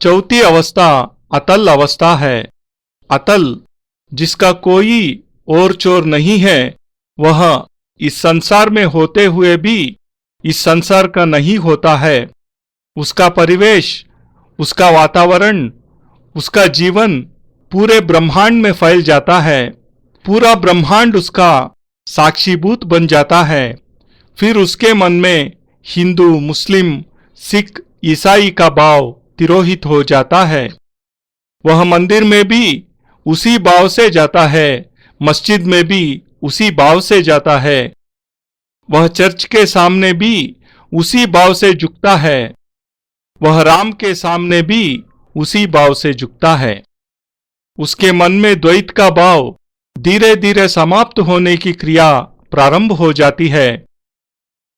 चौथी अवस्था अतल अवस्था है। अतल, जिसका कोई और चोर नहीं है, वह इस संसार में होते हुए भी इस संसार का नहीं होता है। उसका परिवेश, उसका वातावरण, उसका जीवन पूरे ब्रह्मांड में फैल जाता है। पूरा ब्रह्मांड उसका साक्षीभूत बन जाता है। फिर उसके मन में हिंदू, मुस्लिम, सिख, ईसाई का भाव तिरोहित हो जाता है। वह मंदिर में भी उसी भाव से जाता है, मस्जिद में भी उसी भाव से जाता है। वह चर्च के सामने भी उसी भाव से झुकता है। वह राम के सामने भी उसी भाव से झुकता है। उसके मन में द्वैत का भाव धीरे धीरे समाप्त होने की क्रिया प्रारंभ हो जाती है।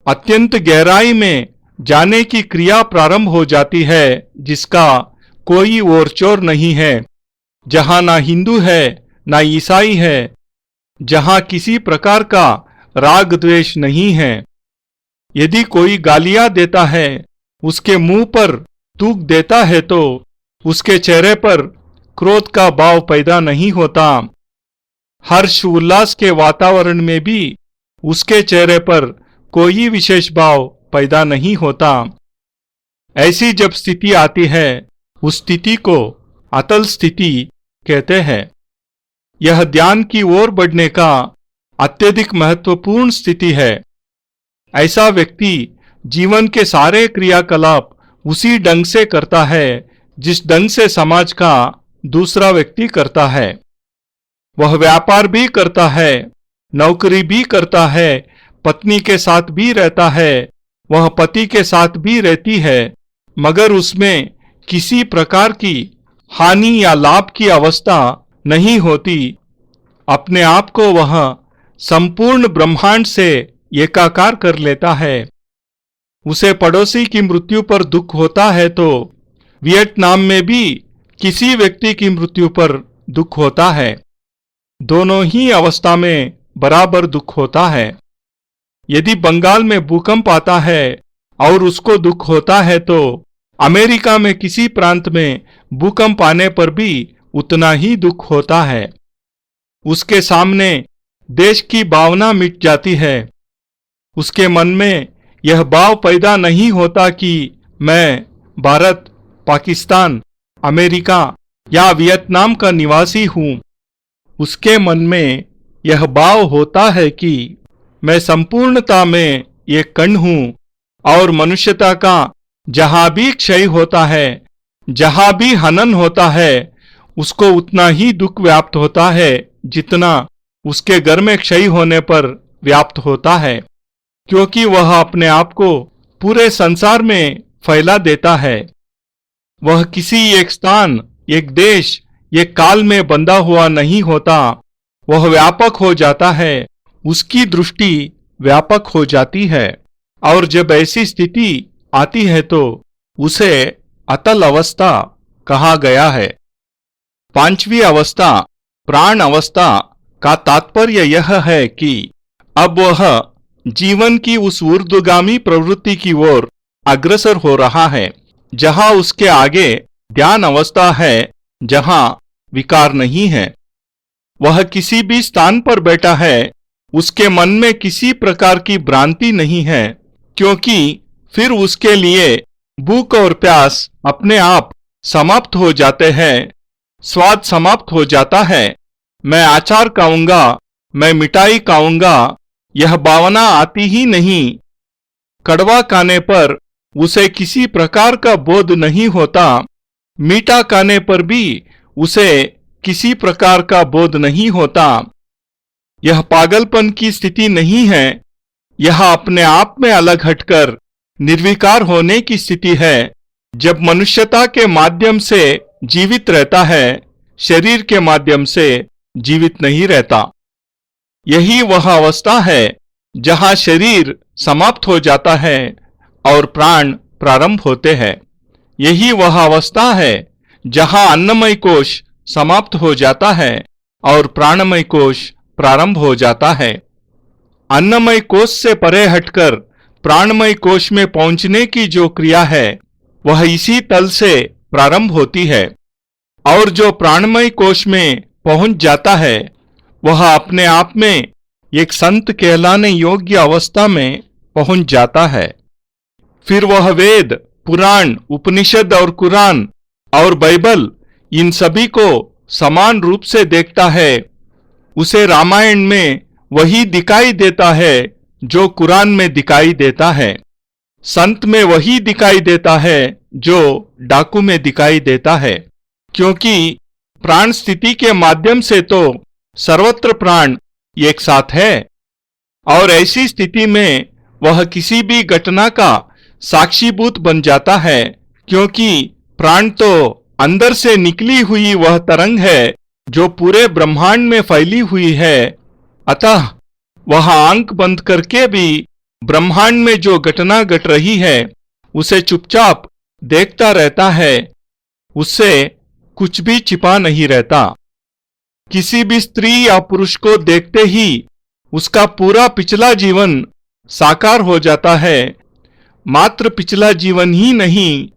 अत्यंत गहराई में जाने की क्रिया प्रारंभ हो जाती है, जिसका कोई और चोर नहीं है। जहां ना हिंदू है, ना ईसाई है, जहां किसी प्रकार का राग द्वेष नहीं है। यदि कोई गालियां देता है, उसके मुंह पर थूक देता है, तो उसके चेहरे पर क्रोध का भाव पैदा नहीं होता। हर्ष उल्लास के वातावरण में भी उसके चेहरे पर कोई विशेष भाव पैदा नहीं होता। ऐसी जब स्थिति आती है, उस स्थिति को अतल स्थिति कहते हैं। यह ध्यान की ओर बढ़ने का अत्यधिक महत्वपूर्ण स्थिति है। ऐसा व्यक्ति जीवन के सारे क्रियाकलाप उसी ढंग से करता है जिस ढंग से समाज का दूसरा व्यक्ति करता है। वह व्यापार भी करता है, नौकरी भी करता है, पत्नी के साथ भी रहता है, वह पति के साथ भी रहती है, मगर उसमें किसी प्रकार की हानि या लाभ की अवस्था नहीं होती। अपने आप को वह संपूर्ण ब्रह्मांड से एकाकार कर लेता है। उसे पड़ोसी की मृत्यु पर दुख होता है तो वियतनाम में भी किसी व्यक्ति की मृत्यु पर दुख होता है। दोनों ही अवस्था में बराबर दुख होता है। यदि बंगाल में भूकंप आता है और उसको दुख होता है, तो अमेरिका में किसी प्रांत में भूकंप आने पर भी उतना ही दुख होता है। उसके सामने देश की भावना मिट जाती है। उसके मन में यह भाव पैदा नहीं होता कि मैं भारत, पाकिस्तान, अमेरिका या वियतनाम का निवासी हूं। उसके मन में यह भाव होता है कि मैं संपूर्णता में एक कण हूं और मनुष्यता का जहां भी क्षय होता है, जहां भी हनन होता है, उसको उतना ही दुख व्याप्त होता है जितना उसके घर में क्षय होने पर व्याप्त होता है, क्योंकि वह अपने आप को पूरे संसार में फैला देता है। वह किसी एक स्थान, एक देश, एक काल में बंधा हुआ नहीं होता। वह व्यापक हो जाता है। उसकी दृष्टि व्यापक हो जाती है। और जब ऐसी स्थिति आती है तो उसे अतल अवस्था कहा गया है। पांचवी अवस्था प्राण अवस्था का तात्पर्य यह है कि अब वह जीवन की उस ऊर्ध्वगामी प्रवृत्ति की ओर अग्रसर हो रहा है, जहां उसके आगे ध्यान अवस्था है, जहां विकार नहीं है। वह किसी भी स्थान पर बैठा है, उसके मन में किसी प्रकार की भ्रांति नहीं है, क्योंकि फिर उसके लिए भूख और प्यास अपने आप समाप्त हो जाते हैं, स्वाद समाप्त हो जाता है। मैं अचार खाऊंगा, मैं मिठाई खाऊंगा, यह भावना आती ही नहीं। कड़वा खाने पर उसे किसी प्रकार का बोध नहीं होता। मीठा खाने पर भी उसे किसी प्रकार का बोध नहीं होता। यह पागलपन की स्थिति नहीं है, यह अपने आप में अलग हटकर निर्विकार होने की स्थिति है। जब मनुष्यता के माध्यम से जीवित रहता है, शरीर के माध्यम से जीवित नहीं रहता। यही वह अवस्था है जहां शरीर समाप्त हो जाता है और प्राण प्रारंभ होते हैं। यही वह अवस्था है जहां अन्नमय कोश समाप्त हो जाता है और प्राणमय कोश प्रारंभ हो जाता है। अन्नमय कोश से परे हटकर प्राणमय कोश में पहुंचने की जो क्रिया है, वह इसी तल से प्रारंभ होती है, और जो प्राणमय कोश में पहुंच जाता है वह अपने आप में एक संत कहलाने योग्य अवस्था में पहुंच जाता है। फिर वह वेद, पुराण, उपनिषद और कुरान और बाइबल इन सभी को समान रूप से देखता है। उसे रामायण में वही दिखाई देता है जो कुरान में दिखाई देता है। संत में वही दिखाई देता है जो डाकू में दिखाई देता है, क्योंकि प्राण स्थिति के माध्यम से तो सर्वत्र प्राण एक साथ है, और ऐसी स्थिति में वह किसी भी घटना का साक्षीभूत बन जाता है, क्योंकि प्राण तो अंदर से निकली हुई वह तरंग है जो पूरे ब्रह्मांड में फैली हुई है। अतः वह आंख बंद करके भी ब्रह्मांड में जो घटना घट रही है उसे चुपचाप देखता रहता है, उससे कुछ भी छिपा नहीं रहता। किसी भी स्त्री या पुरुष को देखते ही उसका पूरा पिछला जीवन साकार हो जाता है। मात्र पिछला जीवन ही नहीं,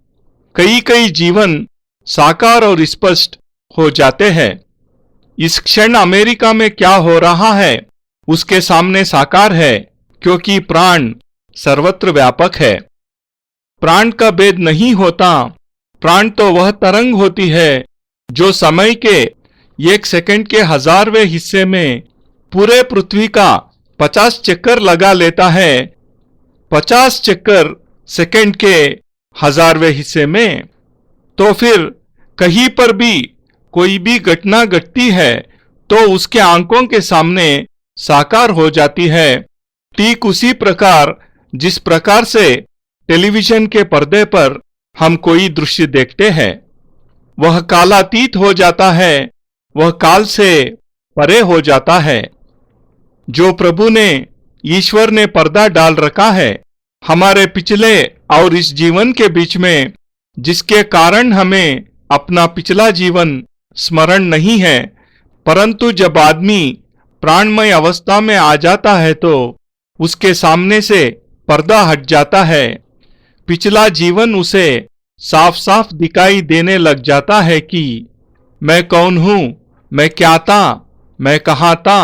कई कई जीवन साकार और स्पष्ट हो जाते हैं। इस क्षण अमेरिका में क्या हो रहा है उसके सामने साकार है, क्योंकि प्राण सर्वत्र व्यापक है। प्राण का भेद नहीं होता। प्राण तो वह तरंग होती है जो समय के 1 सेकंड के 1000वें हिस्से में पूरे पृथ्वी का 50 चक्कर लगा लेता है। 50 चक्कर सेकंड के 1000वें हिस्से में। तो फिर कहीं पर भी कोई भी घटना घटती है तो उसके आंखों के सामने साकार हो जाती है। ठीक उसी प्रकार जिस प्रकार से टेलीविजन के पर्दे पर हम कोई दृश्य देखते हैं, वह कालातीत हो जाता है, वह काल से परे हो जाता है। जो प्रभु ने, ईश्वर ने पर्दा डाल रखा है हमारे पिछले और इस जीवन के बीच में, जिसके कारण हमें अपना पिछला जीवन स्मरण नहीं है, परंतु जब आदमी प्राणमय अवस्था में आ जाता है तो उसके सामने से पर्दा हट जाता है। पिछला जीवन उसे साफ साफ दिखाई देने लग जाता है कि मैं कौन हूं, मैं क्या था, मैं कहाँ था,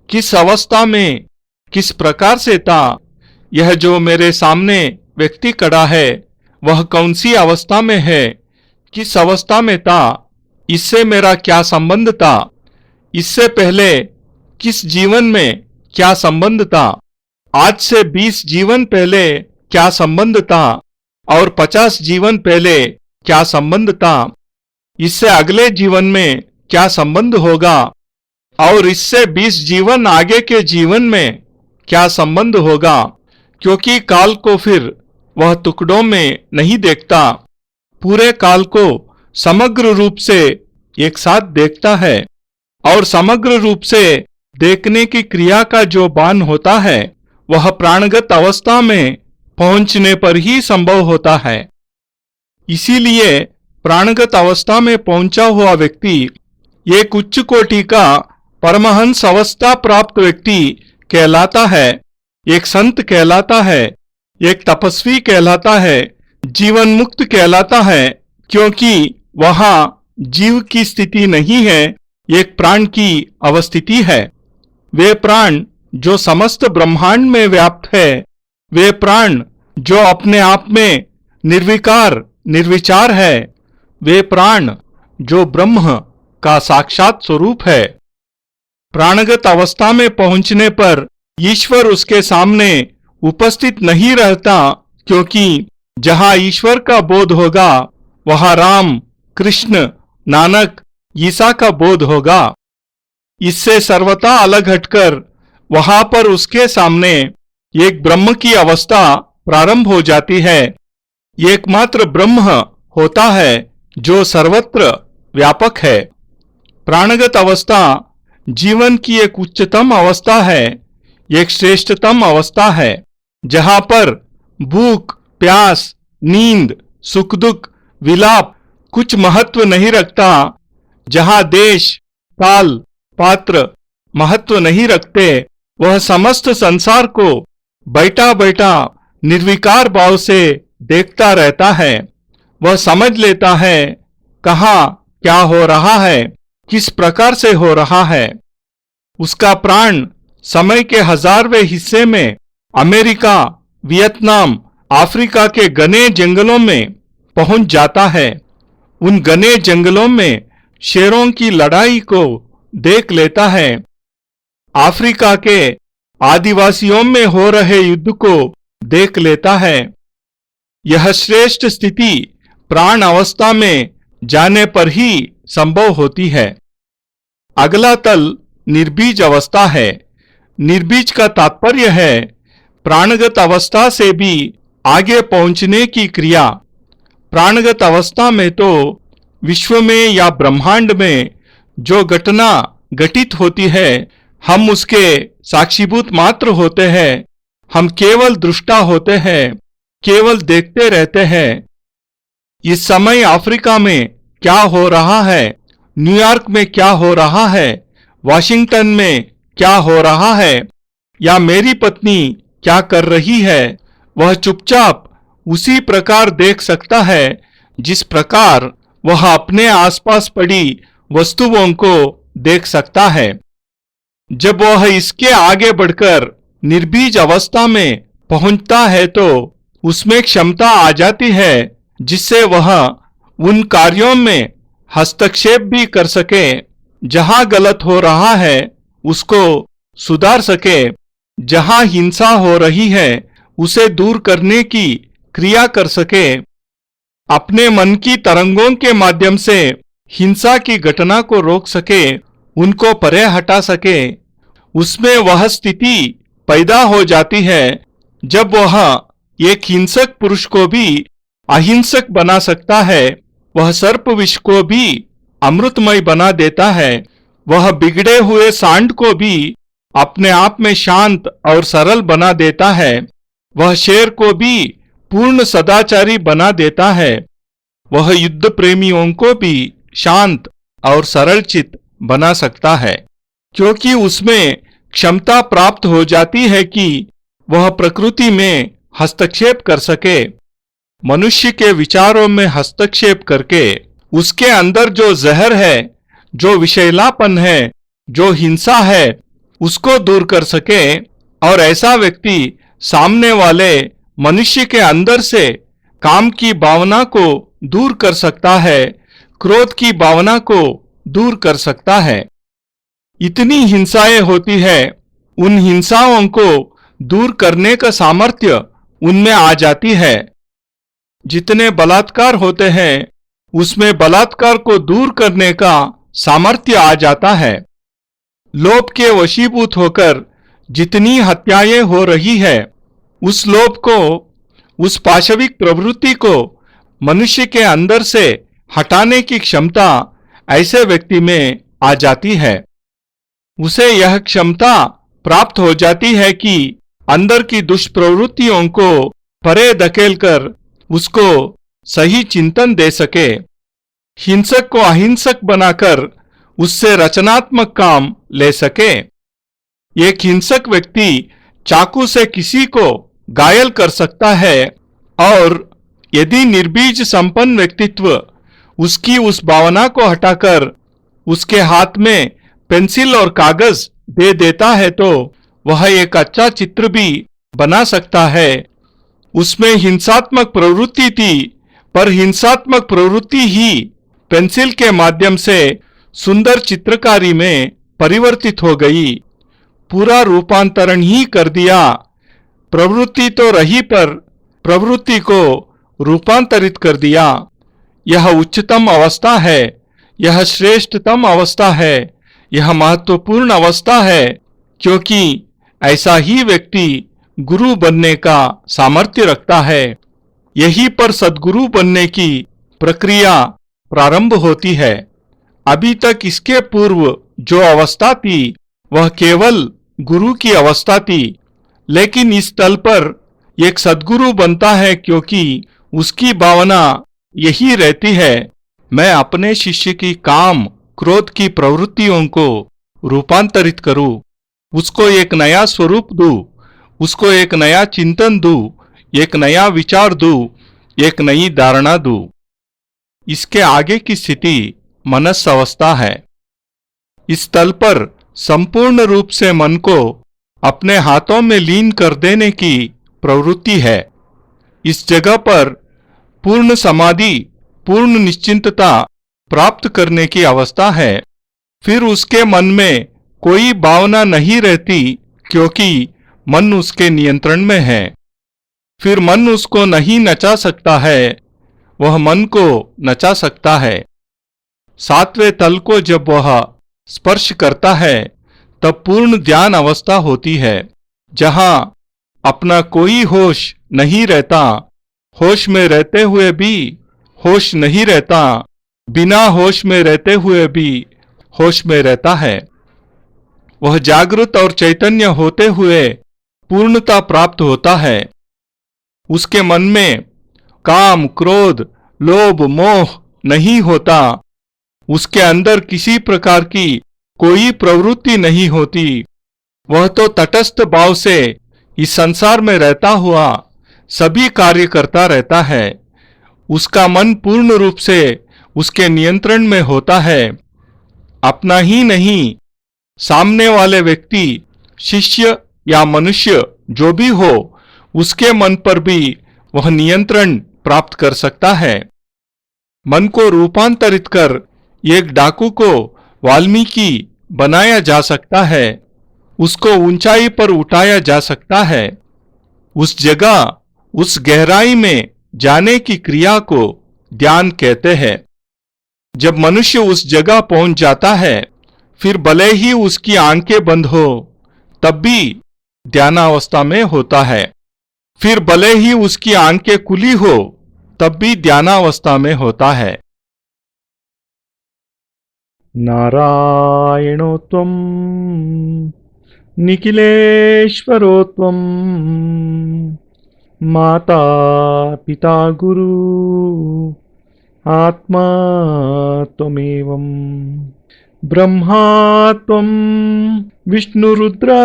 किस अवस्था में, किस प्रकार से था। यह जो मेरे सामने व्यक्ति खड़ा है वह कौन सी अवस्था में है, किस अवस्था में था, इससे मेरा क्या संबंध था, इससे पहले किस जीवन में क्या संबंध था, आज से 20 जीवन पहले क्या संबंध था, और 50 जीवन पहले क्या संबंध था, इससे अगले जीवन में क्या संबंध होगा, और इससे 20 जीवन आगे के जीवन में क्या संबंध होगा। क्योंकि काल को फिर वह टुकड़ों में नहीं देखता, पूरे काल को समग्र रूप से एक साथ देखता है, और समग्र रूप से देखने की क्रिया का जो बान होता है वह प्राणगत अवस्था में पहुंचने पर ही संभव होता है। इसीलिए प्राणगत अवस्था में पहुंचा हुआ व्यक्ति एक उच्च कोटि का परमहंस अवस्था प्राप्त व्यक्ति कहलाता है, एक संत कहलाता है, एक तपस्वी कहलाता है, जीवन मुक्त कहलाता है, क्योंकि वहां जीव की स्थिति नहीं है, एक प्राण की अवस्थिति है। वे प्राण जो समस्त ब्रह्मांड में व्याप्त है, वे प्राण जो अपने आप में निर्विकार निर्विचार है, वे प्राण जो ब्रह्म का साक्षात स्वरूप है। प्राणगत अवस्था में पहुंचने पर ईश्वर उसके सामने उपस्थित नहीं रहता, क्योंकि जहां ईश्वर का बोध होगा वहां राम, कृष्ण, नानक, ईसा का बोध होगा। इससे सर्वथा अलग हटकर वहां पर उसके सामने एक ब्रह्म की अवस्था प्रारंभ हो जाती है। एकमात्र ब्रह्म होता है जो सर्वत्र व्यापक है। प्राणगत अवस्था जीवन की एक उच्चतम अवस्था है, एक श्रेष्ठतम अवस्था है, जहां पर भूख, प्यास, नींद, सुख दुख, विलाप कुछ महत्व नहीं रखता, जहां देश, काल, पात्र महत्व नहीं रखते। वह समस्त संसार को बैठा बैठा निर्विकार भाव से देखता रहता है। वह समझ लेता है कहाँ क्या हो रहा है, किस प्रकार से हो रहा है। उसका प्राण समय के 1000वें हिस्से में अमेरिका, वियतनाम, अफ्रीका के घने जंगलों में पहुंच जाता है। उन घने जंगलों में शेरों की लड़ाई को देख लेता है। अफ्रीका के आदिवासियों में हो रहे युद्ध को देख लेता है। यह श्रेष्ठ स्थिति प्राण अवस्था में जाने पर ही संभव होती है। अगला तल निर्बीज अवस्था है। निर्बीज का तात्पर्य है प्राणगत अवस्था से भी आगे पहुंचने की क्रिया। प्राणगत अवस्था में तो विश्व में या ब्रह्मांड में जो घटना घटित होती है हम उसके साक्षीभूत मात्र होते हैं। हम केवल दृष्टा होते हैं, केवल देखते रहते हैं। इस समय अफ्रीका में क्या हो रहा है, न्यूयॉर्क में क्या हो रहा है, वाशिंगटन में क्या हो रहा है, या मेरी पत्नी क्या कर रही है, वह चुपचाप उसी प्रकार देख सकता है जिस प्रकार वह अपने आसपास पड़ी वस्तुओं को देख सकता है। जब वह इसके आगे बढ़कर निर्बीज अवस्था में पहुंचता है तो उसमें क्षमता आ जाती है जिससे वह उन कार्यों में हस्तक्षेप भी कर सके, जहां गलत हो रहा है उसको सुधार सके, जहां हिंसा हो रही है उसे दूर करने की क्रिया कर सके, अपने मन की तरंगों के माध्यम से हिंसा की घटना को रोक सके, उनको परे हटा सके। उसमें वह स्थिति पैदा हो जाती है जब वह एक हिंसक पुरुष को भी अहिंसक बना सकता है, वह सर्प विष को भी अमृतमय बना देता है, वह बिगड़े हुए सांड को भी अपने आप में शांत और सरल बना देता है, वह शेर को भी पूर्ण सदाचारी बना देता है, वह युद्ध प्रेमियों को भी शांत और सरल चित्त बना सकता है, क्योंकि उसमें क्षमता प्राप्त हो जाती है कि वह प्रकृति में हस्तक्षेप कर सके। मनुष्य के विचारों में हस्तक्षेप करके उसके अंदर जो जहर है, जो विषैलापन है, जो हिंसा है, उसको दूर कर सके। और ऐसा व्यक्ति सामने वाले मनुष्य के अंदर से काम की भावना को दूर कर सकता है, क्रोध की भावना को दूर कर सकता है। इतनी हिंसाएं होती है, उन हिंसाओं को दूर करने का सामर्थ्य उनमें आ जाती है। जितने बलात्कार होते हैं उसमें बलात्कार को दूर करने का सामर्थ्य आ जाता है। लोभ के वशीभूत होकर जितनी हत्याएं हो रही है, उस लोभ को, उस पाशविक प्रवृत्ति को मनुष्य के अंदर से हटाने की क्षमता ऐसे व्यक्ति में आ जाती है। उसे यह क्षमता प्राप्त हो जाती है कि अंदर की दुष्प्रवृत्तियों को परे धकेलकर उसको सही चिंतन दे सके, हिंसक को अहिंसक बनाकर उससे रचनात्मक काम ले सके। एक हिंसक व्यक्ति चाकू से किसी को घायल कर सकता है, और यदि निर्बीज संपन्न व्यक्तित्व उसकी उस भावना को हटाकर उसके हाथ में पेंसिल और कागज दे देता है तो वह एक अच्छा चित्र भी बना सकता है। उसमें हिंसात्मक प्रवृत्ति थी, पर हिंसात्मक प्रवृत्ति ही पेंसिल के माध्यम से सुंदर चित्रकारी में परिवर्तित हो गई, पूरा रूपांतरण ही कर दिया। प्रवृत्ति तो रही पर प्रवृत्ति को रूपांतरित कर दिया। यह उच्चतम अवस्था है, यह श्रेष्ठतम अवस्था है, यह महत्वपूर्ण अवस्था है, क्योंकि ऐसा ही व्यक्ति गुरु बनने का सामर्थ्य रखता है। यहीं पर सद्गुरु बनने की प्रक्रिया प्रारंभ होती है। अभी तक इसके पूर्व जो अवस्था थी वह केवल गुरु की अवस्था थी, लेकिन इस तल पर एक सद्गुरु बनता है क्योंकि उसकी भावना यही रहती है, मैं अपने शिष्य की काम क्रोध की प्रवृत्तियों को रूपांतरित करूं, उसको एक नया स्वरूप दूं, उसको एक नया चिंतन दूं, एक नया विचार दूं, एक नई धारणा दूं। इसके आगे की स्थिति मनस अवस्था है। इस तल पर संपूर्ण रूप से मन को अपने हाथों में लीन कर देने की प्रवृत्ति है। इस जगह पर पूर्ण समाधि, पूर्ण निश्चिंतता प्राप्त करने की अवस्था है। फिर उसके मन में कोई भावना नहीं रहती, क्योंकि मन उसके नियंत्रण में है। फिर मन उसको नहीं नचा सकता है, वह मन को नचा सकता है। सातवें तल को जब वह स्पर्श करता है तब पूर्ण ध्यान अवस्था होती है, जहां अपना कोई होश नहीं रहता, होश में रहते हुए भी होश नहीं रहता, बिना होश में रहते हुए भी होश में रहता है। वह जागृत और चैतन्य होते हुए पूर्णता प्राप्त होता है। उसके मन में काम, क्रोध, लोभ, मोह नहीं होता। उसके अंदर किसी प्रकार की कोई प्रवृत्ति नहीं होती। वह तो तटस्थ भाव से इस संसार में रहता हुआ सभी कार्य करता रहता है। उसका मन पूर्ण रूप से उसके नियंत्रण में होता है। अपना ही नहीं, सामने वाले व्यक्ति, शिष्य या मनुष्य जो भी हो, उसके मन पर भी वह नियंत्रण प्राप्त कर सकता है। मन को रूपांतरित कर एक डाकू को वाल्मीकि बनाया जा सकता है, उसको ऊंचाई पर उठाया जा सकता है। उस जगह, उस गहराई में जाने की क्रिया को ध्यान कहते हैं। जब मनुष्य उस जगह पहुंच जाता है, फिर भले ही उसकी आंखें बंद हो, तब भी ध्यानावस्था में होता है। फिर भले ही उसकी आंखें खुली हो, तब भी ध्यानावस्था में होता है। नारायणो त्वं निखिलेश्वरो त्वं माता पिता गुरु आत्मा त्वमेवं ब्रह्मा त्वं विष्णुरुद्रा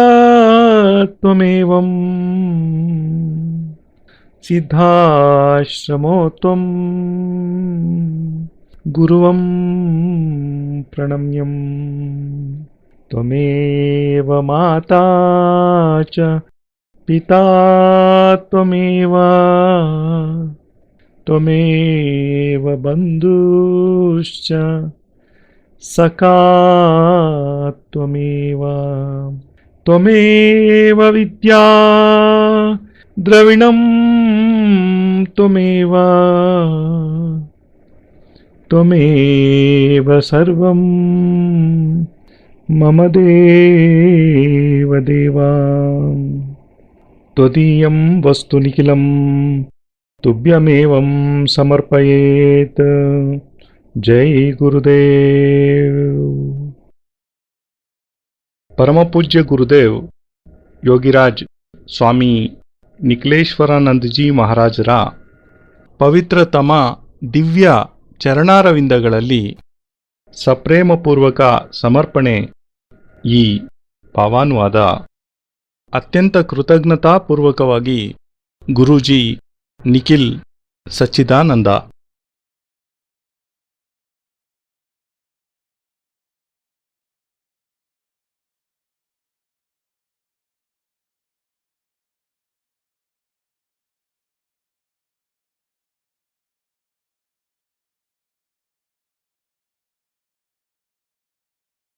त्वमेवं सिद्धाश्रमो त्वं गुरुवं प्रणम्यं त्वमेव माता च पिता त्वमेव त्वमेव बन्धुश्च सखा त्वमेव त्वमेव विद्या द्रविणं त्वमेव त्वमेव सर्वं मम देव देवा त्वदीयं वस्तु निखिलं तुभ्यमेवं समर्पयेत्। जय गुरुदेव। परम पूज्य गुरुदेव योगिराज स्वामी ನಿಖಿಲೇಶ್ವರಾನಂದ ಜಿ ಮಹಾರಾಜರ ಪವಿತ್ರತಮ ದಿವ್ಯ ಚರಣಾರವಿಂದಗಳಲ್ಲಿ ಸಪ್ರೇಮಪೂರ್ವಕ ಸಮರ್ಪಣೆ ಈ ಭಾವಾನುವಾದ ಅತ್ಯಂತ ಕೃತಜ್ಞತಾಪೂರ್ವಕವಾಗಿ ಗುರೂಜಿ ನಿಖಿಲ್ ಸಚ್ಚಿದಾನಂದ